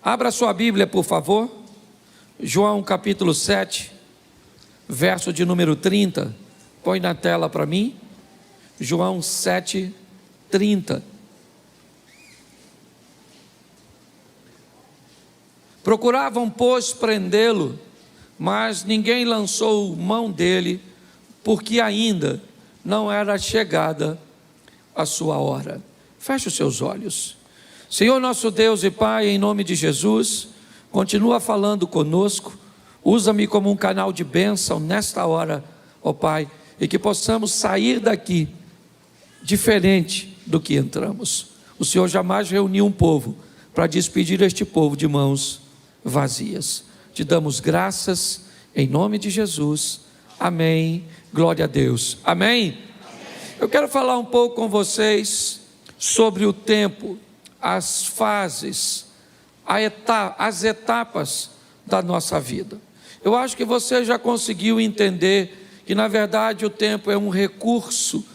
Abra sua Bíblia, por favor. João capítulo 7, verso de número 30. Põe na tela para mim. João 7, 30. Procuravam, pois, prendê-lo, mas ninguém lançou mão dele, porque ainda não era chegada a sua hora. Feche os seus olhos. Senhor nosso Deus e Pai, em nome de Jesus, continua falando conosco, usa-me como um canal de bênção nesta hora, ó Pai, e que possamos sair daqui diferente do que entramos. O Senhor jamais reuniu um povo para despedir este povo de mãos vazias. Te damos graças em nome de Jesus, amém, glória a Deus, amém? Eu quero falar um pouco com vocês sobre o tempo, as fases, as etapas da nossa vida. Eu acho que você já conseguiu entender que na verdade o tempo é um recurso,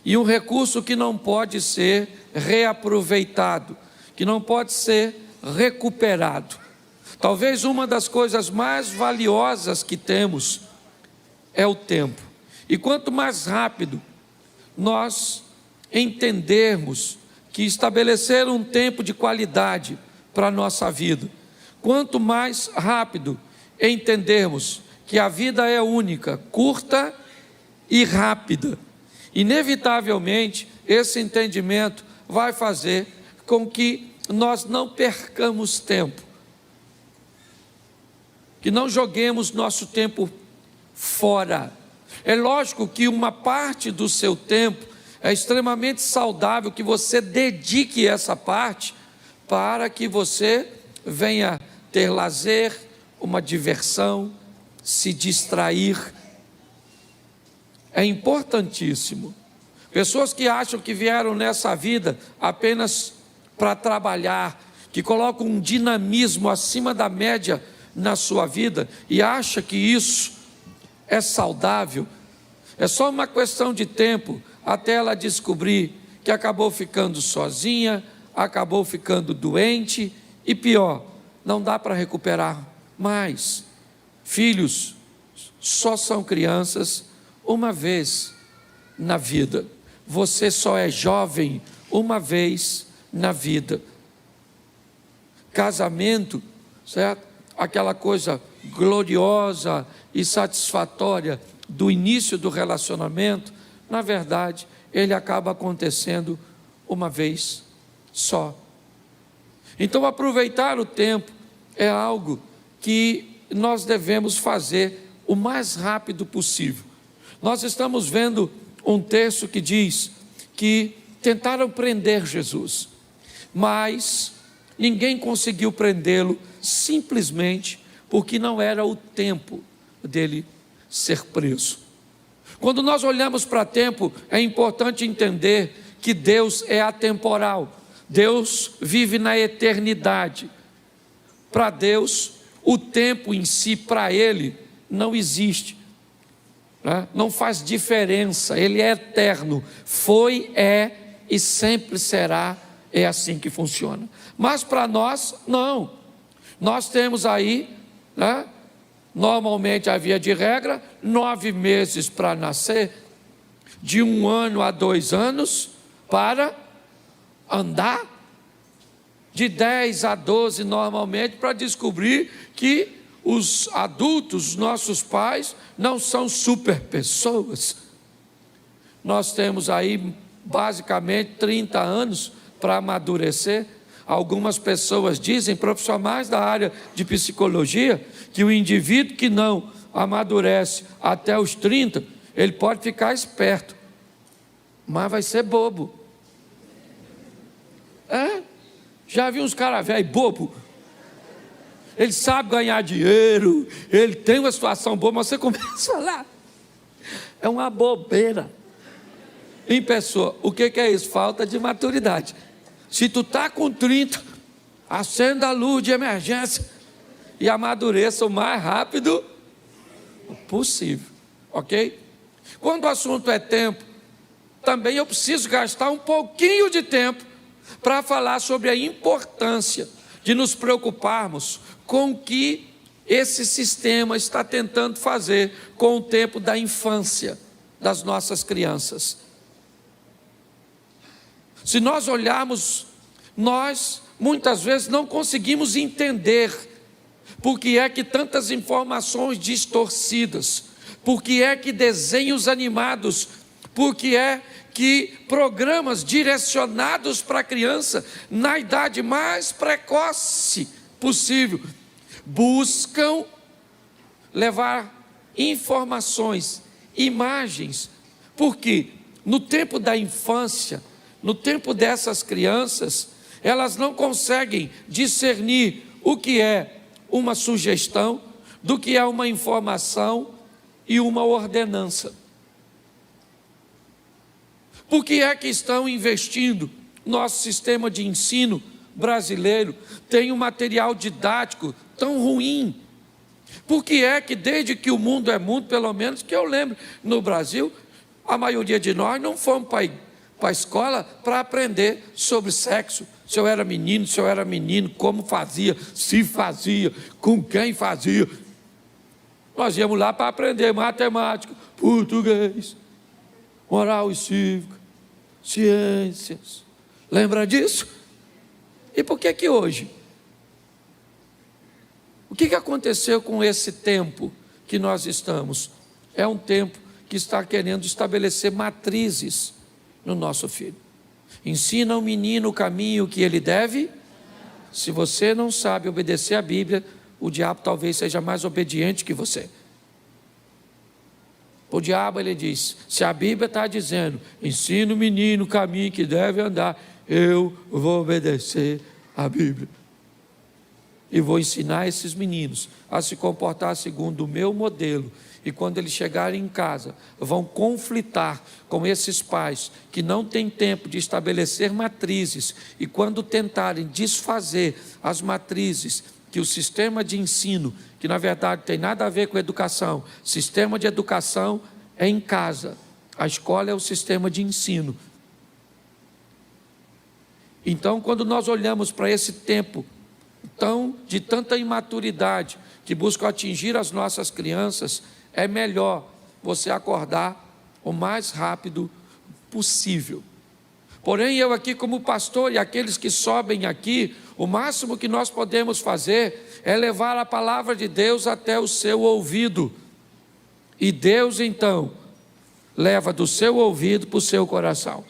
e um recurso que não pode ser reaproveitado, que não pode ser recuperado. Talvez uma das coisas mais valiosas que temos é o tempo. E quanto mais rápido nós entendermos que estabelecer um tempo de qualidade para a nossa vida, quanto mais rápido entendermos que a vida é única, curta e rápida, inevitavelmente esse entendimento vai fazer com que nós não percamos tempo, que não joguemos nosso tempo fora. É lógico que uma parte do seu tempo é extremamente saudável que você dedique essa parte para que você venha ter lazer, uma diversão, se distrair. É importantíssimo. Pessoas que acham que vieram nessa vida apenas para trabalhar, que colocam um dinamismo acima da média na sua vida e acha que isso é saudável, é só uma questão de tempo até ela descobrir que acabou ficando sozinha, acabou ficando doente e pior, não dá para recuperar mais. Filhos só são crianças uma vez na vida. Você só é jovem uma vez na vida. Casamento, certo? Aquela coisa gloriosa e satisfatória do início do relacionamento, na verdade, ele acaba acontecendo uma vez só. Então, aproveitar o tempo é algo que nós devemos fazer o mais rápido possível. Nós estamos vendo um texto que diz que tentaram prender Jesus, mas ninguém conseguiu prendê-lo simplesmente porque não era o tempo dele ser preso. Quando nós olhamos para tempo, é importante entender que Deus é atemporal. Deus vive na eternidade. Para Deus, o tempo em si, para Ele, não existe, né? Não faz diferença, Ele é eterno. Foi, é e sempre será, é assim que funciona. Mas para nós, não. Nós temos aí, né? Normalmente a via de regra, 9 meses para nascer, de 1 ano a 2 anos para andar, de 10 a 12 normalmente para descobrir que os adultos, nossos pais, não são super pessoas. Nós temos aí basicamente 30 anos para amadurecer. Algumas pessoas dizem, profissionais da área de psicologia, que o indivíduo que não amadurece até os 30, ele pode ficar esperto, mas vai ser bobo. Já vi uns caras velhos bobo. Ele sabe ganhar dinheiro, ele tem uma situação boa, mas você começa lá, é uma bobeira. Em pessoa, o que é isso? Falta de maturidade. Se tu está com 30, acenda a luz de emergência e amadureça o mais rápido possível, ok? Quando o assunto é tempo, também eu preciso gastar um pouquinho de tempo para falar sobre a importância de nos preocuparmos com o que esse sistema está tentando fazer com o tempo da infância das nossas crianças. Se nós olharmos, nós muitas vezes não conseguimos entender por que é que tantas informações distorcidas, por que é que desenhos animados, por que é que programas direcionados para a criança na idade mais precoce possível buscam levar informações, imagens, porque no tempo da infância, no tempo dessas crianças, elas não conseguem discernir o que é uma sugestão, do que é uma informação e uma ordenança. Por que é que estão investindo? Nosso sistema de ensino brasileiro tem um material didático tão ruim. Por que é que desde que o mundo é mundo, pelo menos que eu lembro, no Brasil, a maioria de nós não fomos para a escola para aprender sobre sexo, se eu era menino, como fazia, se fazia, com quem fazia. Nós íamos lá para aprender matemática, português, moral e cívica, ciências. Lembra disso? E por que hoje? O que aconteceu com esse tempo que nós estamos? É um tempo que está querendo estabelecer matrizes no nosso filho. Ensina ao menino o caminho que ele deve. Se você não sabe obedecer a Bíblia, o diabo talvez seja mais obediente que você. O diabo, ele diz, se a Bíblia está dizendo, ensina o menino o caminho que deve andar, eu vou obedecer a Bíblia. E vou ensinar esses meninos a se comportar segundo o meu modelo. E quando eles chegarem em casa, vão conflitar com esses pais que não têm tempo de estabelecer matrizes. E quando tentarem desfazer as matrizes que o sistema de ensino, que na verdade tem nada a ver com educação, sistema de educação é em casa, a escola é o sistema de ensino. Então, quando nós olhamos para esse tempo de tanta imaturidade que buscam atingir as nossas crianças, é melhor você acordar o mais rápido possível. Porém, eu aqui como pastor e aqueles que sobem aqui, o máximo que nós podemos fazer é levar a palavra de Deus até o seu ouvido. E Deus então leva do seu ouvido para o seu coração.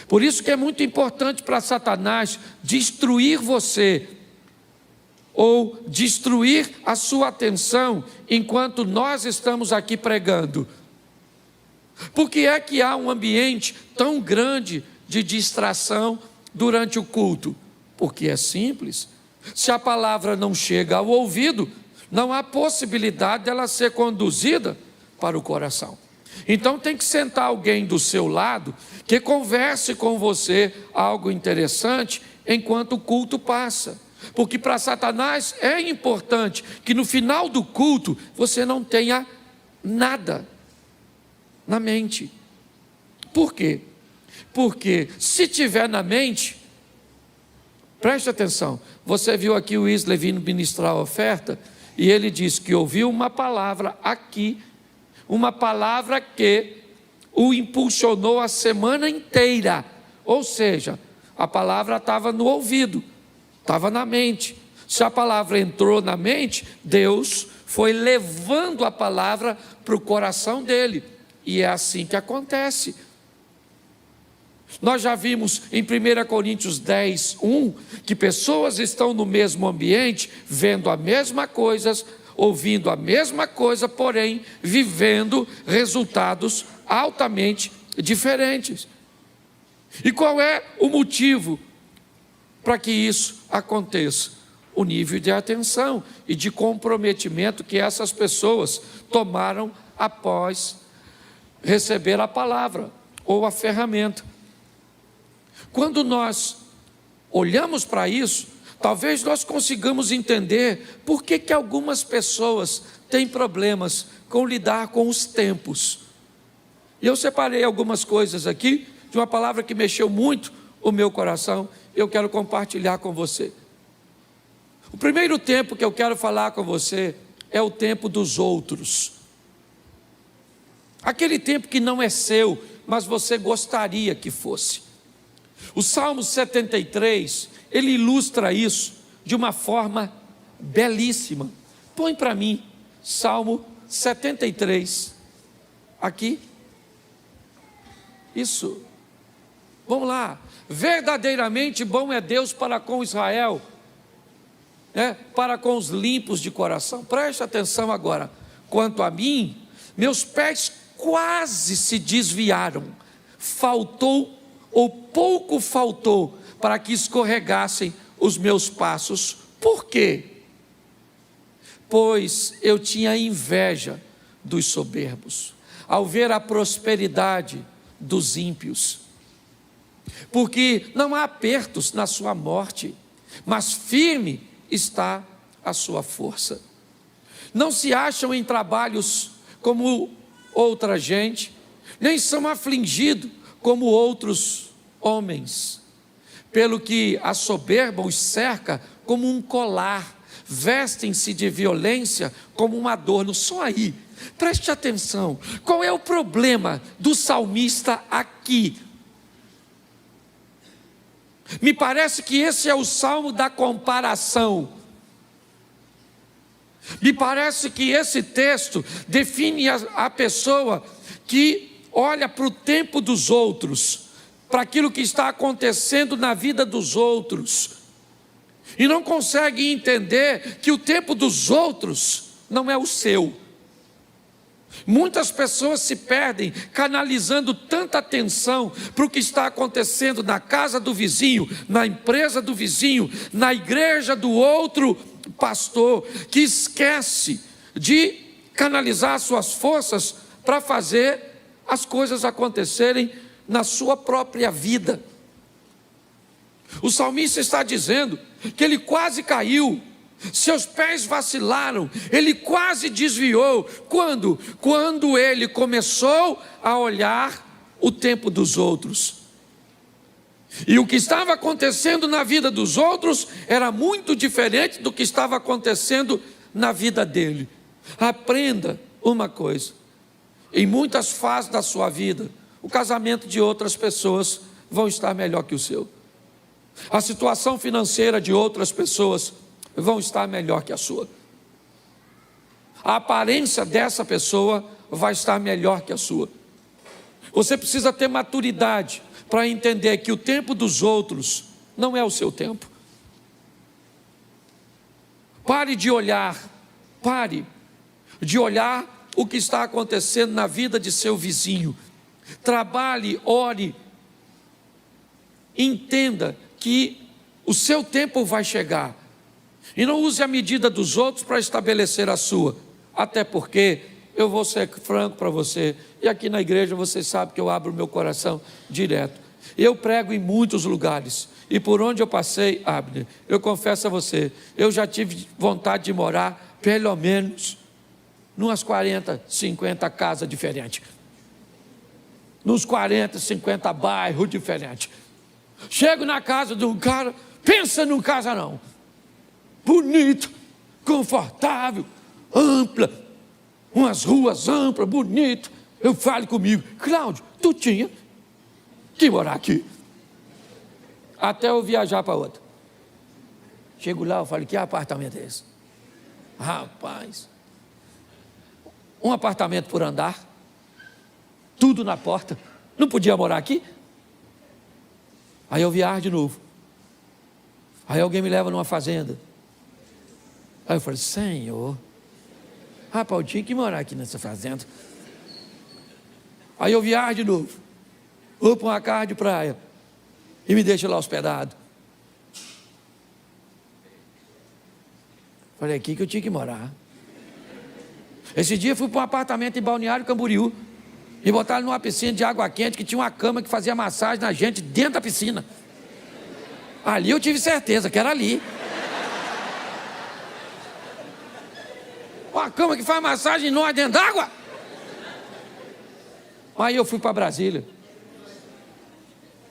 Por isso que é muito importante para Satanás destruir você, ou destruir a sua atenção enquanto nós estamos aqui pregando. Por que é que há um ambiente tão grande de distração durante o culto? Porque é simples. Se a palavra não chega ao ouvido, não há possibilidade dela ser conduzida para o coração. Então tem que sentar alguém do seu lado que converse com você algo interessante enquanto o culto passa. Porque para Satanás é importante que no final do culto você não tenha nada na mente. Por quê? Porque se tiver na mente, preste atenção, você viu aqui o Wesley vindo ministrar a oferta, e ele disse que ouviu uma palavra aqui, uma palavra que o impulsionou a semana inteira, ou seja, a palavra estava no ouvido, estava na mente. Se a palavra entrou na mente, Deus foi levando a palavra para o coração dele, e é assim que acontece. Nós já vimos em 1 Coríntios 10, 1, que pessoas estão no mesmo ambiente, vendo a mesma coisa, ouvindo a mesma coisa, porém vivendo resultados altamente diferentes. E qual é o motivo para que isso aconteça? O nível de atenção e de comprometimento que essas pessoas tomaram após receber a palavra ou a ferramenta. Quando nós olhamos para isso, talvez nós consigamos entender por que algumas pessoas têm problemas com lidar com os tempos. E eu separei algumas coisas aqui, de uma palavra que mexeu muito o meu coração, eu quero compartilhar com você. O primeiro tempo que eu quero falar com você é o tempo dos outros. Aquele tempo que não é seu, mas você gostaria que fosse. O Salmo 73, ele ilustra isso de uma forma belíssima. Põe para mim, Salmo 73, aqui. Isso. Vamos lá. Verdadeiramente bom é Deus para com Israel, para com os limpos de coração. Preste atenção agora. Quanto a mim, meus pés quase se desviaram. Faltou ou pouco faltou para que escorregassem os meus passos. Por quê? Pois eu tinha inveja dos soberbos, ao ver a prosperidade dos ímpios. Porque não há apertos na sua morte, mas firme está a sua força. Não se acham em trabalhos como outra gente, nem são afligidos como outros homens. Pelo que a soberba os cerca como um colar, vestem-se de violência como um adorno. Só aí, preste atenção, qual é o problema do salmista aqui? Me parece que esse é o salmo da comparação. Me parece que esse texto define a pessoa que olha para o tempo dos outros, para aquilo que está acontecendo na vida dos outros, e não consegue entender que o tempo dos outros não é o seu. Muitas pessoas se perdem canalizando tanta atenção para o que está acontecendo na casa do vizinho, na empresa do vizinho, na igreja do outro pastor, que esquece de canalizar suas forças para fazer as coisas acontecerem na sua própria vida. O salmista está dizendo que ele quase caiu, seus pés vacilaram, ele quase desviou. Quando ele começou a olhar o tempo dos outros. E o que estava acontecendo na vida dos outros era muito diferente do que estava acontecendo na vida dele. Aprenda uma coisa: em muitas fases da sua vida, o casamento de outras pessoas vão estar melhor que o seu. A situação financeira de outras pessoas vão estar melhor que a sua. A aparência dessa pessoa vai estar melhor que a sua. Você precisa ter maturidade para entender que o tempo dos outros não é o seu tempo. Pare de olhar o que está acontecendo na vida de seu vizinho. Trabalhe, ore, entenda que o seu tempo vai chegar. E não use a medida dos outros para estabelecer a sua. Até porque, eu vou ser franco para você, e aqui na igreja você sabe que eu abro meu coração direto. Eu prego em muitos lugares, e por onde eu passei, Abner, eu confesso a você, eu já tive vontade de morar, pelo menos, numas 40, 50 casas diferentes. Nos 40, 50 bairros diferentes. Chego na casa de um cara, pensa num casarão. Bonito, confortável, ampla, umas ruas amplas, bonito. Eu falo comigo: Cláudio, tu tinha que morar aqui. Até eu viajar para outra. Chego lá, eu falo: que apartamento é esse? Rapaz, um apartamento por andar, tudo na porta. Não podia morar aqui? Aí eu viajo de novo. Aí alguém me leva numa fazenda. Aí eu falei: Senhor, rapaz, eu tinha que morar aqui nessa fazenda. Aí eu viajo de novo. Vou para uma casa de praia e me deixa lá hospedado. Falei: aqui que eu tinha que morar. Esse dia eu fui para um apartamento em Balneário Camboriú. Me botaram numa piscina de água quente que tinha uma cama que fazia massagem na gente dentro da piscina. Ali eu tive certeza que era ali. Uma cama que faz massagem em nós dentro d'água. Aí eu fui para Brasília.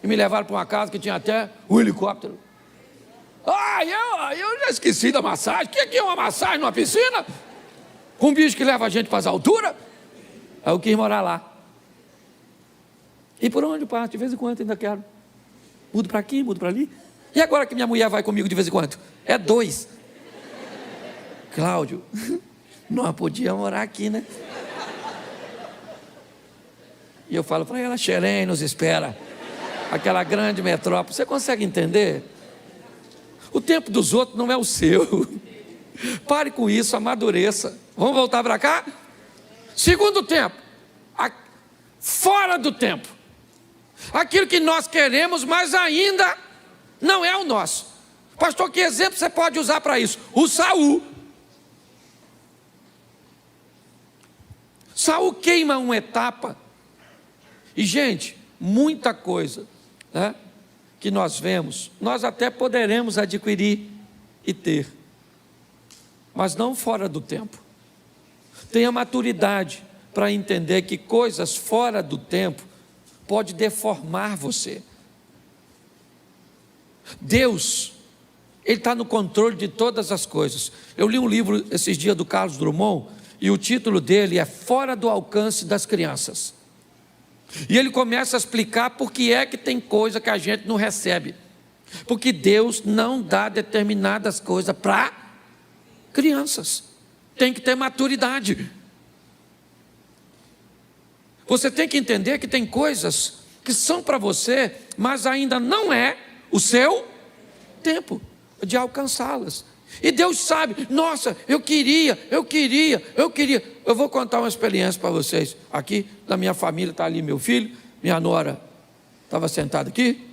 e me levaram para uma casa que tinha até um helicóptero. Eu já esqueci da massagem. O que é uma massagem numa piscina? Com um bicho que leva a gente para as alturas? Aí eu quis morar lá. E por onde eu passo? De vez em quando ainda quero. Mudo para aqui, mudo para ali. E agora que minha mulher vai comigo de vez em quando? É 2. Cláudio, não podia morar aqui, né? E eu falo para ela, Xerém nos espera. Aquela grande metrópole. Você consegue entender? O tempo dos outros não é o seu. Pare com isso, amadureça. Vamos voltar para cá? Segundo tempo. Fora do tempo. Aquilo que nós queremos, mas ainda não é o nosso. Pastor, que exemplo você pode usar para isso? O Saul. Saul queima uma etapa. E, gente, muita coisa, né, que nós vemos, nós até poderemos adquirir e ter, mas não fora do tempo. Tenha maturidade para entender que coisas fora do tempo pode deformar você. Deus, Ele está no controle de todas as coisas. Eu li um livro esses dias do Carlos Drummond, e o título dele é Fora do Alcance das Crianças. E ele começa a explicar por que é que tem coisa que a gente não recebe. Porque Deus não dá determinadas coisas para crianças. Tem que ter maturidade. Você tem que entender que tem coisas que são para você, mas ainda não é o seu tempo de alcançá-las. E Deus sabe, nossa, eu queria. Eu vou contar uma experiência para vocês. Aqui, da minha família, está ali meu filho, minha nora estava sentada aqui.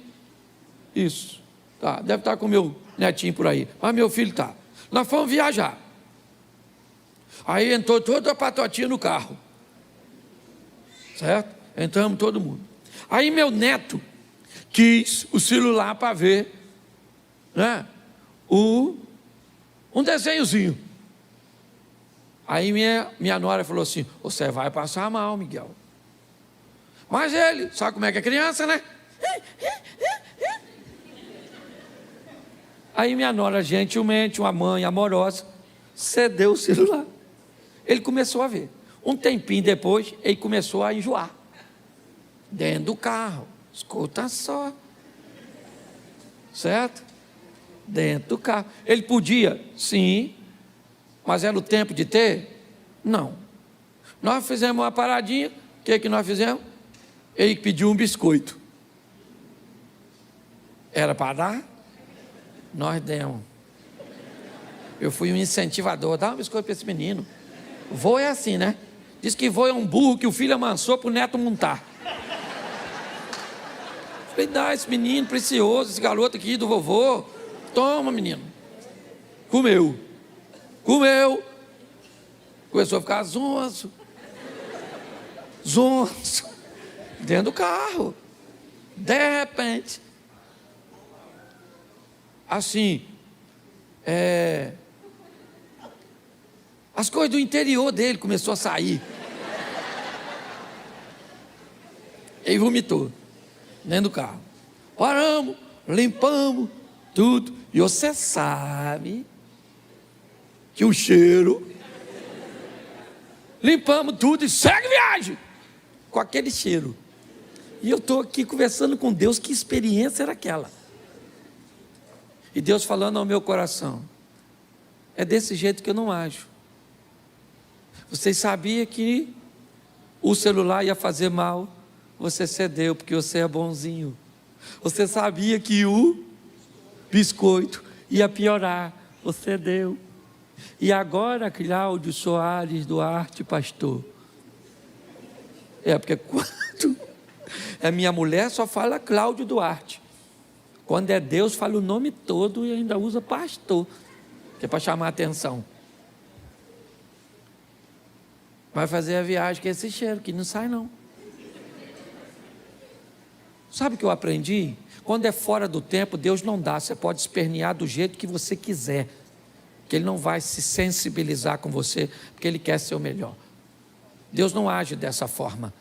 Isso, tá, deve estar com meu netinho por aí, mas meu filho está. Nós fomos viajar. Aí entrou toda a patotinha no carro. Certo? Entramos todo mundo. Aí meu neto quis o celular para ver, né, um desenhozinho. Aí minha nora falou assim, você vai passar mal, Miguel. Mas ele, sabe como é que é criança, né? Aí minha nora, gentilmente, uma mãe amorosa, cedeu o celular. Ele começou a ver. Um tempinho depois, ele começou a enjoar. Dentro do carro, escuta só. Certo? Dentro do carro. Ele podia? Sim. Mas era o tempo de ter? Não. Nós fizemos uma paradinha. O que nós fizemos? Ele pediu um biscoito. Era para dar? Nós demos. Eu fui um incentivador. Dá um biscoito para esse menino. Vô é assim, né? Diz que vô é um burro que o filho amansou para o neto montar. Falei, dá esse menino precioso, esse garoto aqui do vovô. Toma, menino. Comeu. Começou a ficar zonzo. Dentro do carro. De repente. Assim. As coisas do interior dele começou a sair. Ele vomitou. Dentro do carro. Paramos, limpamos, tudo. E você sabe que o cheiro. Limpamos tudo e segue viagem. Com aquele cheiro. E eu estou aqui conversando com Deus, que experiência era aquela? E Deus falando ao meu coração, é desse jeito que eu não ajo. Vocês sabiam que o celular ia fazer mal, você cedeu, porque você é bonzinho. Você sabia que o biscoito ia piorar, você deu. E agora, Cláudio Soares Duarte, pastor. Porque quando é minha mulher, só fala Cláudio Duarte. Quando é Deus, fala o nome todo e ainda usa pastor, que é para chamar a atenção. Vai fazer a viagem com esse cheiro, que não sai não. Sabe o que eu aprendi? Quando é fora do tempo, Deus não dá. Você pode espernear do jeito que você quiser, que Ele não vai se sensibilizar com você, porque Ele quer ser o melhor. Deus não age dessa forma.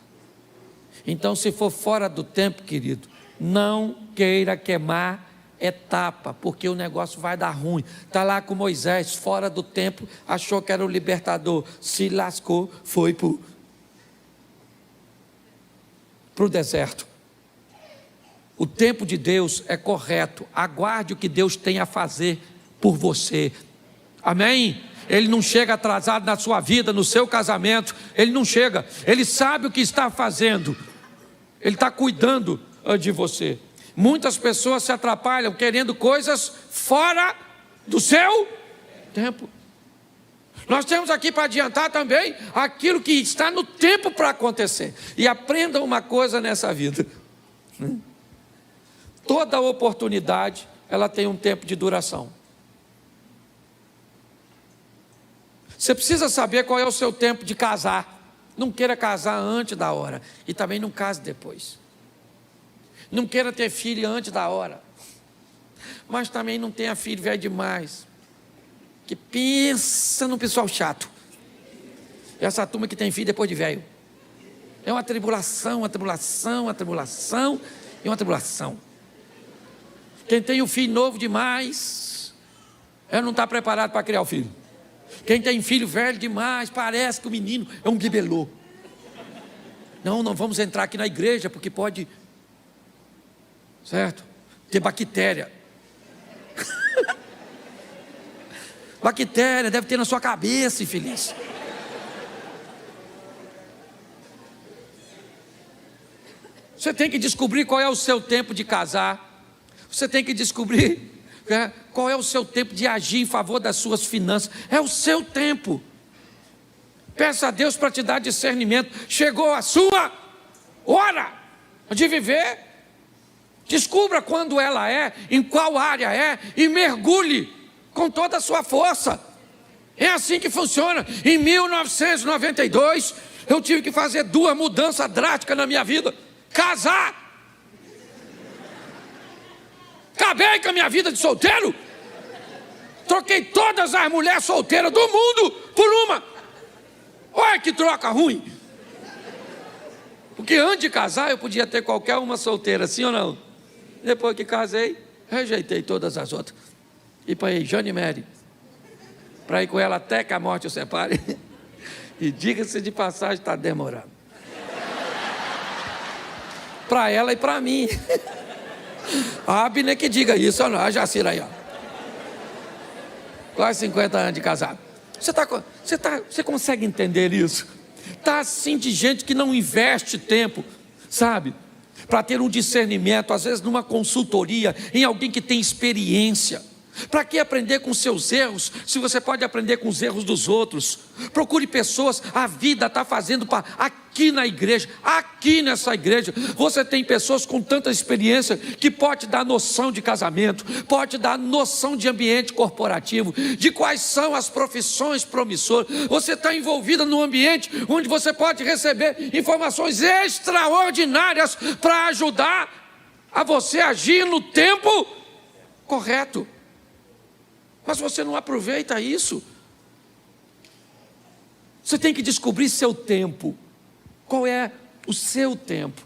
Então, se for fora do tempo, querido, Não queira queimar etapa, porque o negócio vai dar ruim. Está lá com Moisés, fora do tempo, achou que era o libertador, se lascou, foi para o deserto. O tempo de Deus é correto, aguarde o que Deus tem a fazer por você, amém? Ele não chega atrasado na sua vida, no seu casamento, ele não chega, ele sabe o que está fazendo, ele está cuidando de você. Muitas pessoas se atrapalham querendo coisas fora do seu tempo. Nós temos aqui para adiantar também aquilo que está no tempo para acontecer. E aprenda uma coisa nessa vida: toda oportunidade, ela tem um tempo de duração. Você precisa saber qual é o seu tempo de casar. Não queira casar antes da hora, e também não case depois. Não queira ter filho antes da hora, mas também não tenha filho velho demais, que pensa no pessoal chato. Essa turma que tem filho depois de velho, é uma tribulação, uma tribulação, uma tribulação e uma tribulação. Quem tem um filho novo demais, não está preparado para criar o filho. Quem tem filho velho demais, parece que o menino é um bibelô. Não vamos entrar aqui na igreja, porque pode, certo, ter bactéria. Bactéria deve ter na sua cabeça, infeliz. Você tem que descobrir qual é o seu tempo de casar. Você tem que descobrir qual é o seu tempo de agir em favor das suas finanças. É o seu tempo. Peça a Deus para te dar discernimento. Chegou a sua hora de viver. Descubra quando ela é, em qual área é, e mergulhe com toda a sua força. É assim que funciona. Em 1992, eu tive que fazer 2 mudanças drásticas na minha vida. Casar. Acabei com a minha vida de solteiro. Troquei todas as mulheres solteiras do mundo por uma. Olha que troca ruim. Porque antes de casar eu podia ter qualquer uma solteira, sim ou não? Depois que casei, rejeitei todas as outras. E paguei Jane Mary, para ir com ela até que a morte o separe. E diga-se de passagem, está demorando. Para ela e para mim. A Abner que diga isso, ou não, a Jacira aí, ó. Quase 50 anos de casado. Você consegue entender isso? Está assim de gente que não investe tempo, sabe? Para ter um discernimento, às vezes numa consultoria, em alguém que tem experiência. Para que aprender com seus erros, se você pode aprender com os erros dos outros? Procure pessoas, a vida está fazendo aqui na igreja, aqui nessa igreja, você tem pessoas com tanta experiência, que pode dar noção de casamento, pode dar noção de ambiente corporativo, de quais são as profissões promissoras. Você está envolvida num ambiente, onde você pode receber informações extraordinárias, para ajudar a você agir no tempo correto. Mas você não aproveita isso. Você tem que descobrir seu tempo. Qual é o seu tempo?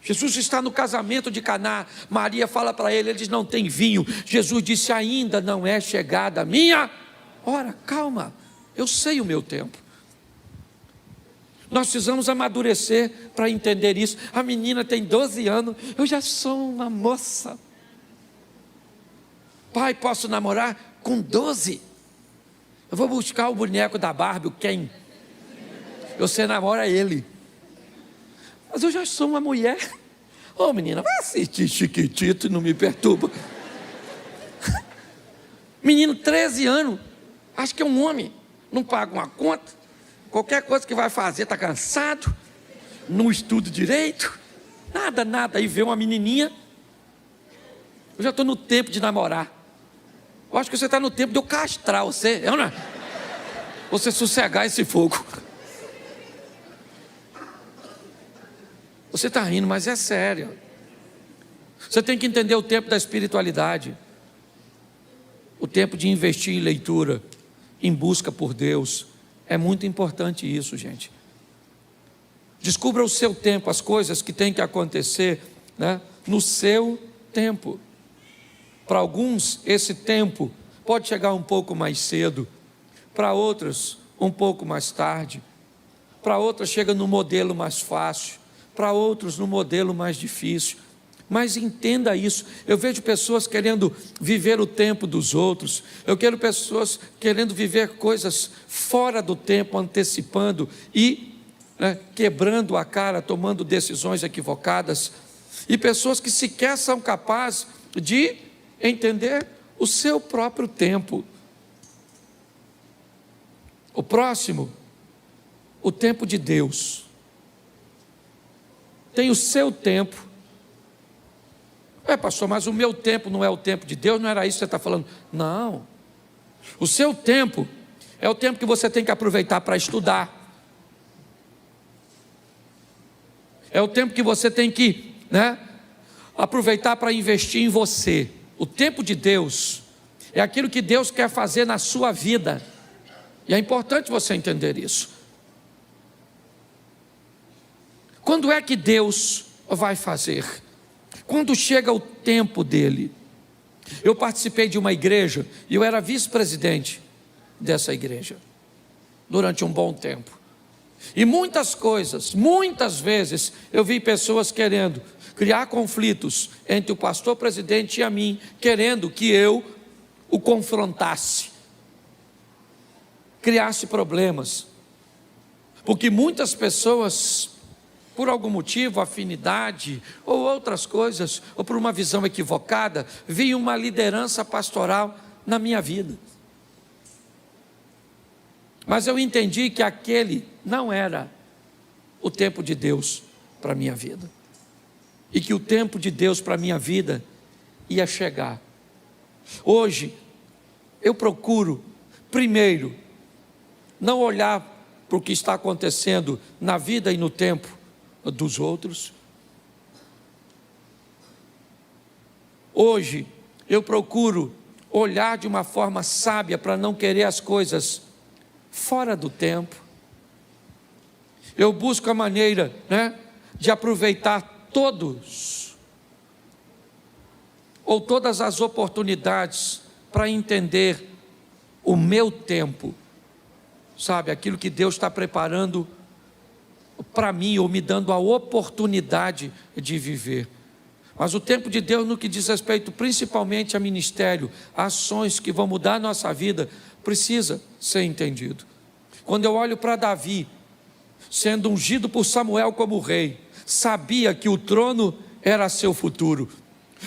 Jesus está no casamento de Caná. Maria fala para ele, ele diz, não tem vinho. Jesus disse, ainda não é chegada a minha hora. Calma, eu sei o meu tempo. Nós precisamos amadurecer para entender isso. A menina tem 12 anos, eu já sou uma moça. Pai, posso namorar? Com 12, eu vou buscar o boneco da Barbie, o Ken. Você namora ele. Mas eu já sou uma mulher. Ô menina, vai assistir Chiquitito e não me perturba. Menino, 13 anos, acho que é um homem, não paga uma conta, qualquer coisa que vai fazer está cansado, não estuda direito, nada, aí vê uma menininha. Eu já estou no tempo de namorar. Eu acho que você está no tempo de eu castrar você, não é? Você sossegar esse fogo. Você está rindo, mas é sério. Você tem que entender o tempo da espiritualidade. O tempo de investir em leitura, em busca por Deus. É muito importante isso, gente. Descubra o seu tempo, as coisas que têm que acontecer, né? no seu tempo. Para alguns, esse tempo pode chegar um pouco mais cedo, para outros, um pouco mais tarde, para outros chega no modelo mais fácil, para outros no modelo mais difícil. Mas entenda isso, eu vejo pessoas querendo viver o tempo dos outros, eu quero pessoas querendo viver coisas fora do tempo, antecipando e quebrando a cara, tomando decisões equivocadas, e pessoas que sequer são capazes de entender o seu próprio tempo. O próximo, o tempo de Deus, tem o seu tempo. Pastor, mas o meu tempo não é o tempo de Deus? Não era isso que você está falando? Não, o seu tempo é o tempo que você tem que aproveitar para estudar, é o tempo que você tem que aproveitar para investir em você. O tempo de Deus é aquilo que Deus quer fazer na sua vida, e é importante você entender isso. Quando é que Deus vai fazer? Quando chega o tempo dele. Eu participei de uma igreja e eu era vice-presidente dessa igreja durante um bom tempo, e muitas vezes eu vi pessoas querendo criar conflitos entre o pastor presidente e a mim, querendo que eu o confrontasse, criasse problemas, porque muitas pessoas, por algum motivo, afinidade ou outras coisas, ou por uma visão equivocada, viam uma liderança pastoral na minha vida. Mas eu entendi que aquele não era o tempo de Deus para a minha vida, e que o tempo de Deus para a minha vida ia chegar. Hoje, eu procuro, primeiro, não olhar para o que está acontecendo na vida e no tempo dos outros. Hoje, eu procuro olhar de uma forma sábia para não querer as coisas fora do tempo. Eu busco a maneira de aproveitar todas as oportunidades para entender o meu tempo, sabe, aquilo que Deus está preparando para mim, ou me dando a oportunidade de viver. Mas o tempo de Deus, no que diz respeito principalmente a ministério, a ações que vão mudar a nossa vida, precisa ser entendido. Quando eu olho para Davi, sendo ungido por Samuel como rei, sabia que o trono era seu futuro.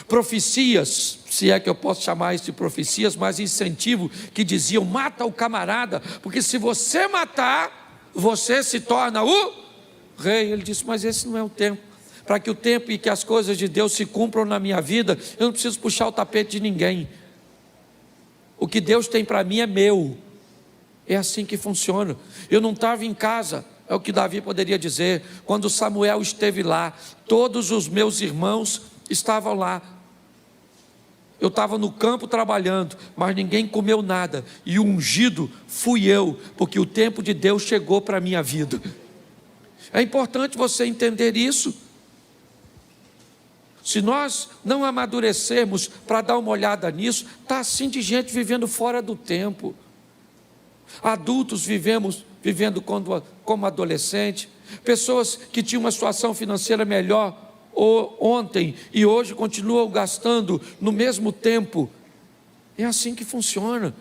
Profecias, se é que eu posso chamar isso de profecias, mas incentivo, que diziam: mata o camarada, porque se você matar, você se torna o rei. Ele disse: mas esse não é o tempo. Para que o tempo e que as coisas de Deus se cumpram na minha vida, eu não preciso puxar o tapete de ninguém. O que Deus tem para mim é meu. É assim que funciona. Eu não estava em casa, é o que Davi poderia dizer, quando Samuel esteve lá, todos os meus irmãos estavam lá. Eu estava no campo trabalhando, mas ninguém comeu nada, e o ungido fui eu, porque o tempo de Deus chegou para a minha vida. É importante você entender isso. Se nós não amadurecermos para dar uma olhada nisso, está assim de gente vivendo fora do tempo. Adultos vivendo como adolescente, pessoas que tinham uma situação financeira melhor ontem e hoje continuam gastando no mesmo tempo. É assim que funciona.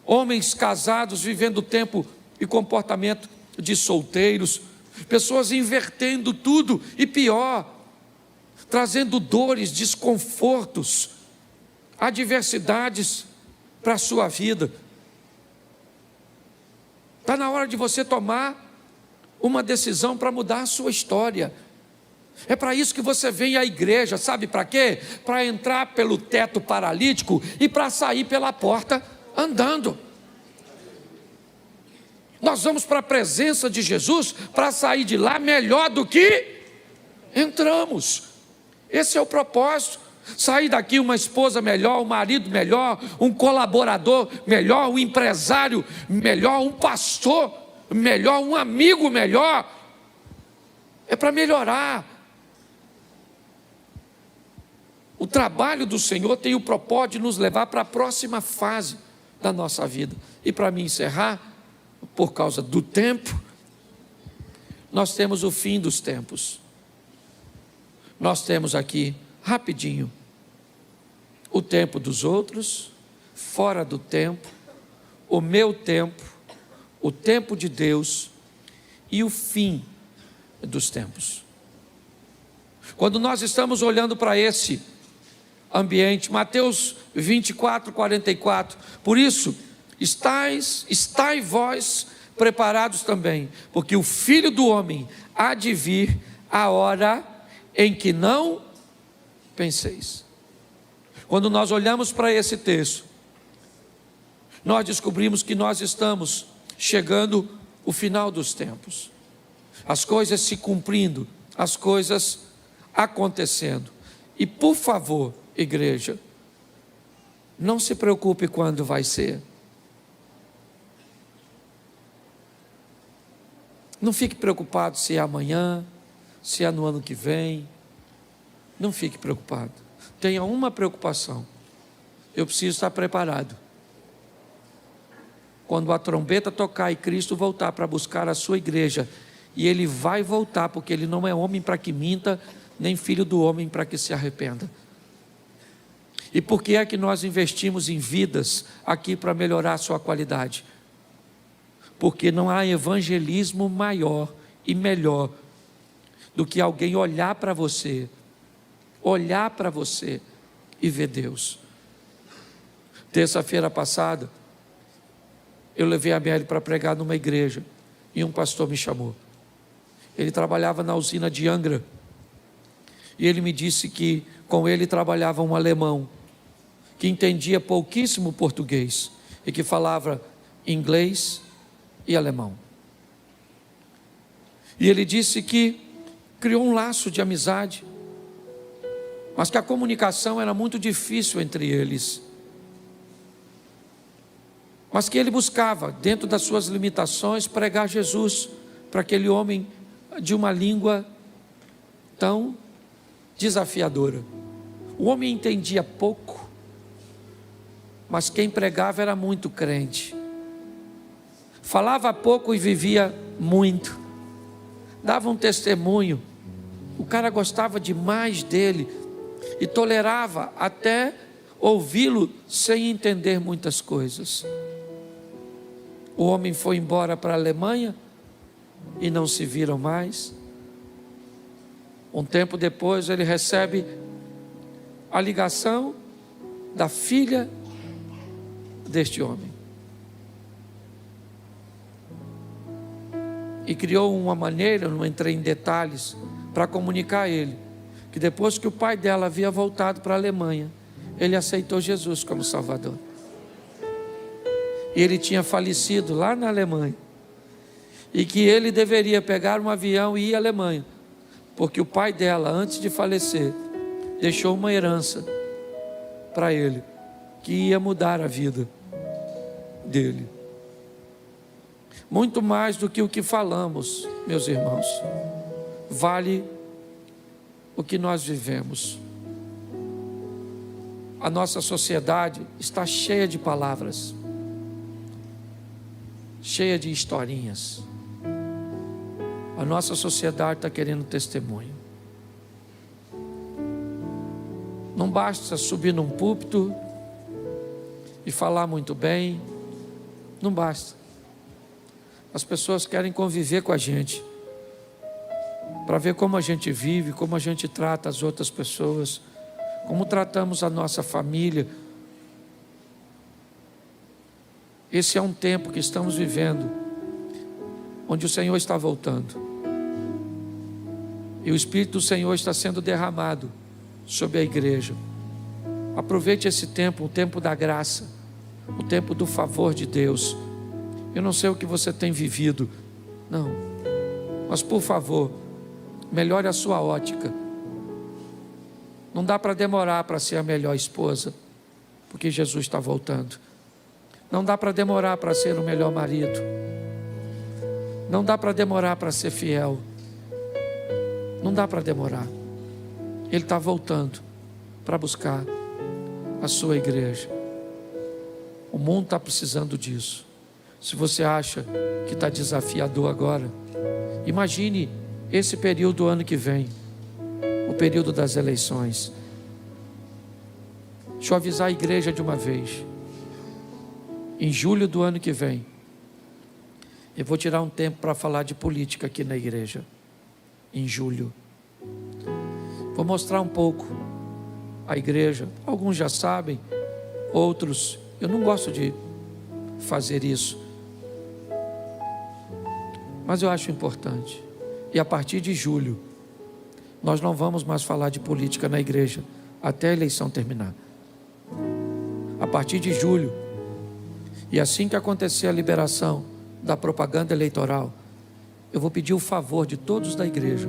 Homens casados vivendo tempo e comportamento de solteiros, pessoas invertendo tudo e pior, trazendo dores, desconfortos, adversidades para a sua vida. Está na hora de você tomar uma decisão para mudar a sua história. É para isso que você vem à igreja, sabe para quê? Para entrar pelo teto paralítico e para sair pela porta andando. Nós vamos para a presença de Jesus para sair de lá melhor do que entramos. Esse é o propósito. Sair daqui uma esposa melhor, um marido melhor, um colaborador melhor, um empresário melhor, um pastor melhor, um amigo melhor. É para melhorar. O trabalho do Senhor tem o propósito de nos levar para a próxima fase da nossa vida. E para me encerrar, por causa do tempo, nós temos o fim dos tempos. Nós temos aqui, rapidinho, o tempo dos outros, fora do tempo, o meu tempo, o tempo de Deus e o fim dos tempos. Quando nós estamos olhando para esse ambiente, Mateus 24, 44, por isso, estai vós preparados também, porque o Filho do Homem há de vir a hora em que não penseis. Quando nós olhamos para esse texto, nós descobrimos que nós estamos chegando ao final dos tempos, as coisas se cumprindo, as coisas acontecendo. E por favor, igreja, não se preocupe quando vai ser. Não fique preocupado se é amanhã, se é no ano que vem. Não fique preocupado. Tenha uma preocupação: eu preciso estar preparado. Quando a trombeta tocar e Cristo voltar para buscar a sua igreja, e Ele vai voltar, porque Ele não é homem para que minta, nem filho do homem para que se arrependa. E por que é que nós investimos em vidas aqui para melhorar a sua qualidade? Porque não há evangelismo maior e melhor do que alguém olhar para você e ver Deus. Terça-feira passada, eu levei a Mary para pregar numa igreja, e um pastor me chamou. Ele trabalhava na usina de Angra, e ele me disse que com ele trabalhava um alemão, que entendia pouquíssimo português, e que falava inglês e alemão. E ele disse que criou um laço de amizade, mas que a comunicação era muito difícil entre eles. Mas que ele buscava, dentro das suas limitações, pregar Jesus para aquele homem de uma língua tão desafiadora. O homem entendia pouco, mas quem pregava era muito crente. Falava pouco e vivia muito. Dava um testemunho. O cara gostava demais dele e tolerava até ouvi-lo sem entender muitas coisas. O homem foi embora para a Alemanha e não se viram mais. Um tempo depois ele recebe a ligação da filha deste homem. E criou uma maneira, não entrei em detalhes, para comunicar a ele, que depois que o pai dela havia voltado para a Alemanha, ele aceitou Jesus como Salvador. E ele tinha falecido lá na Alemanha, e que ele deveria pegar um avião e ir à Alemanha, porque o pai dela, antes de falecer, deixou uma herança para ele, que ia mudar a vida dele. Muito mais do que o que falamos, meus irmãos, vale o que nós vivemos. A nossa sociedade está cheia de palavras, cheia de historinhas. A nossa sociedade está querendo testemunho. Não basta subir num púlpito e falar muito bem, não basta. As pessoas querem conviver com a gente, para ver como a gente vive, como a gente trata as outras pessoas, como tratamos a nossa família. Esse é um tempo que estamos vivendo, onde o Senhor está voltando, e o Espírito do Senhor está sendo derramado sobre a igreja. Aproveite esse tempo, o tempo da graça, o tempo do favor de Deus. Eu não sei o que você tem vivido, não, mas por favor, melhore a sua ótica. Não dá para demorar para ser a melhor esposa, porque Jesus está voltando. Não dá para demorar para ser o melhor marido. Não dá para demorar para ser fiel. Não dá para demorar. Ele está voltando. para buscar a sua igreja. O mundo está precisando disso. Se você acha que está desafiador agora, imagine esse período do ano que vem, o período das eleições. Deixa eu avisar a igreja de uma vez. Em julho do ano que vem, eu vou tirar um tempo para falar de política aqui na igreja. Em julho. Vou mostrar um pouco a igreja. Alguns já sabem, outros, eu não gosto de fazer isso, mas eu acho importante. E a partir de julho, nós não vamos mais falar de política na igreja, até a eleição terminar. A partir de julho, e assim que acontecer a liberação da propaganda eleitoral, eu vou pedir o favor de todos da igreja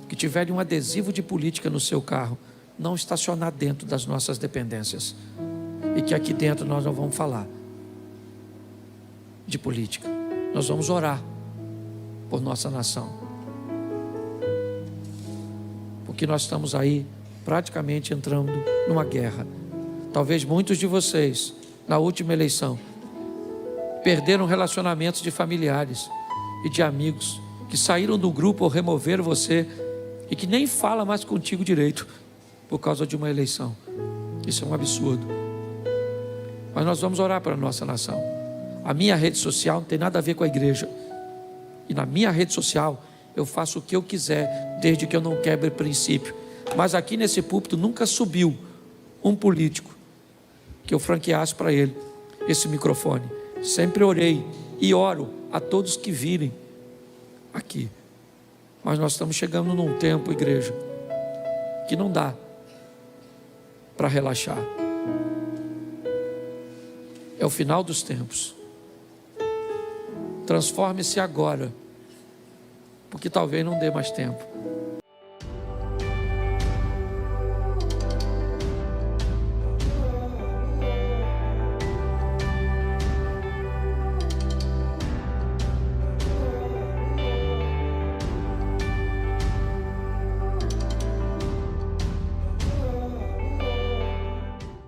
que tiverem um adesivo de política no seu carro, não estacionar dentro das nossas dependências, e que aqui dentro nós não vamos falar de política. Nós vamos orar por nossa nação, porque nós estamos aí praticamente entrando numa guerra. Talvez muitos de vocês, na última eleição, perderam relacionamentos de familiares e de amigos que saíram do grupo ou removeram você e que nem fala mais contigo direito por causa de uma eleição. Isso é um absurdo. Mas nós vamos orar para a nossa nação. A minha rede social não tem nada a ver com a igreja. E na minha rede social eu faço o que eu quiser, desde que eu não quebre princípio. Mas aqui nesse púlpito nunca subiu um político que eu franqueasse para ele esse microfone. Sempre orei e oro a todos que virem aqui. Mas nós estamos chegando num tempo, igreja, que não dá para relaxar. É o final dos tempos. Transforme-se agora, porque talvez não dê mais tempo.